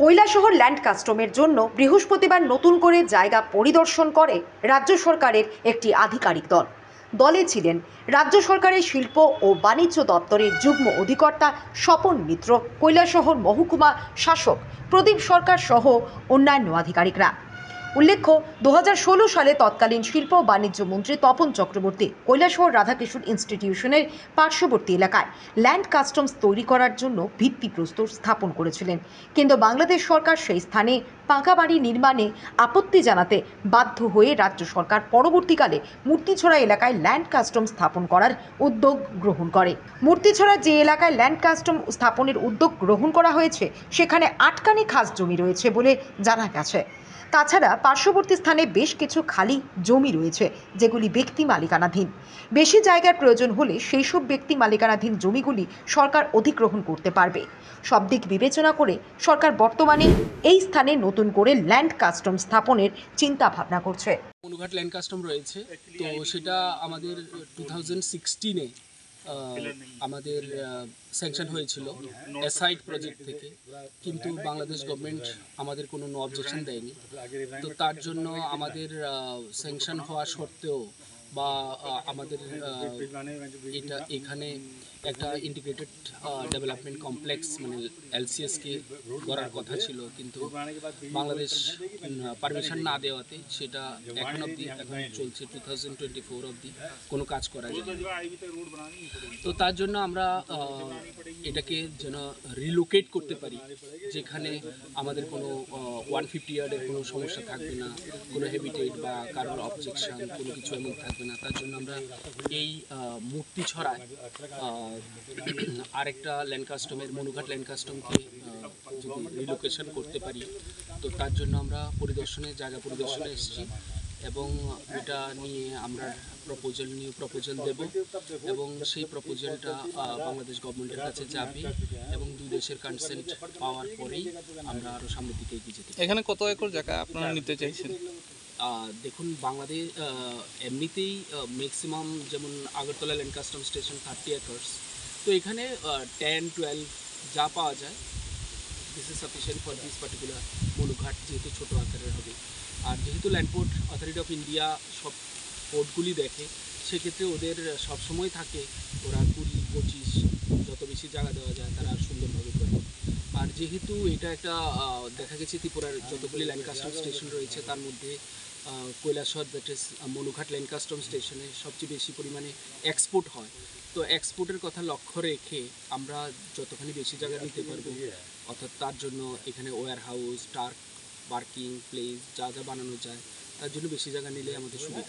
Kailashahar land কাস্টমের জন্য বৃহস্পতিবার নতুন করে জায়গা পরিদর্শন করে রাজ্য সরকারের একটি আধিকারিক দল। দলে ছিলেন রাজ্য সরকারের শিল্প ও বাণিজ্য দপ্তরের যুগ্ম অধিকর্তা স্বপন মিত্র, কৈলাসহর মহকুমা শাসক প্রদীপ সরকার সহ অন্যান্য আধিকারিকরা। উল্লেখ্য, 2016 সালে তৎকালীন শিল্প ও বাণিজ্য মন্ত্রী তপন চক্রবর্তী কৈলাসহর রাধাকৃষ্ণ ইনস্টিটিউশনের পার্শ্ববর্তী এলাকায় ল্যান্ড কাস্টমস তৈরি করার জন্য ভিত্তিপ্রস্তর স্থাপন করেছিলেন, কিন্তু বাংলাদেশ সরকার সেই স্থানে পাকা বাড়ি নির্মাণে আপত্তি জানাতে বাধ্য হয়ে রাজ্য সরকার পরবর্তীকালে মূর্তিছড়া এলাকায় ল্যান্ড কাস্টম স্থাপন করার উদ্যোগ গ্রহণ করে। মূর্তিছড়া যে এলাকায় ল্যান্ড কাস্টম স্থাপনের উদ্যোগ গ্রহণ করা হয়েছে সেখানে আটকানি খাস জমি রয়েছে বলে জানা গেছে। তাছাড়া পার্শ্ববর্তী স্থানে বেশ কিছু খালি জমি রয়েছে যেগুলি ব্যক্তি মালিকানাধীন। বেশি জায়গার প্রয়োজন হলে সেই সব ব্যক্তি মালিকানাধীন জমিগুলি সরকার অধিগ্রহণ করতে পারবে। সব দিক বিবেচনা করে সরকার বর্তমানে এই স্থানে নতুন করে ল্যান্ড কাস্টম স্থাপনের চিন্তা ভাবনা করছে। মনুঘাট ল্যান্ড কাস্টম রয়েছে, তো সেটা আমাদের 2016-এ আমাদের স্যাংশন হয়েছিল এসআইড প্রজেক্ট থেকে, কিন্তু বাংলাদেশ গভর্নমেন্ট আমাদের কোনো নো অবজেকশন দেয়নি। তো তার জন্য আমাদের স্যাংশন হওয়া সত্ত্বেও বা আমাদের এটা এখানে একটা ইন্টিগ্রেটেড ডেভেলপমেন্ট কমপ্লেক্স মানে এলসিএসকে করার কথা ছিল, কিন্তু বাংলাদেশ পারমিশন না দেওয়াতে সেটা এখন চলছে 2024 অবধি কোনো কাজ করা যায়। তো তার জন্য আমরা এটাকে যেন রিলোকেট করতে পারি, যেখানে আমাদের কোনো 150 ইয়ার্ডের কোনো সমস্যা থাকবে না, কোনো হেবিটেট বা কারোর অবজেকশন কোনো কিছু এমন থাকবে না। তার জন্য আমরা এই মূর্তিছড়ায় আরেকটা ল্যান্ড কাস্টমের মনুঘাট ল্যান্ড কাস্টমকে যদি রিলোকেশন করতে পারি, তো তার জন্য আমরা জায়গা পরিদর্শনে এসেছি এবং এটা নিয়ে আমরা প্রপোজাল দেব এবং সেই প্রপোজালটা বাংলাদেশ গভর্নমেন্টের কাছে যাবে এবং দুই দেশের কনসেন্ট পাওয়ার পরেই আমরা আরও সামনের দিকে এগিয়ে যেতে। এখানে কত একর জায়গা আপনারা নিতে চাইছেন? দেখুন, বাংলাদেশ এমনিতেই ম্যাক্সিমাম, যেমন Agartala land custom station 30 acres, তো এখানে 10-12 যা পাওয়া যায়, this is sufficient for this particular Manughat, যেহেতু ছোটো আকারের হবে। আর যেহেতু land port authority of India সব পোর্টগুলি দেখে, সেক্ষেত্রে ওদের সবসময় থাকে ওরা 20-25 যত বেশি জায়গা দেওয়া যায় তারা সুন্দরভাবে করে। আর যেহেতু এটা একটা দেখা গেছে ত্রিপুরার যতগুলি ল্যান্ড কাস্টম স্টেশন রয়েছে তার মধ্যে Kailashahar, that is Manughat land custom স্টেশনে সবচেয়ে বেশি পরিমাণে এক্সপোর্ট হয়। তো এক্সপোর্টের কথা লক্ষ্য রেখে আমরা যতখানি বেশি জায়গা নিতে পারবো, অর্থাৎ তার জন্য এখানে ওয়্যার হাউস, টার্ক, পার্কিং প্লেস যা যা বানানো যায়, তার জন্য বেশি জায়গা নিলে আমাদের সুবিধা।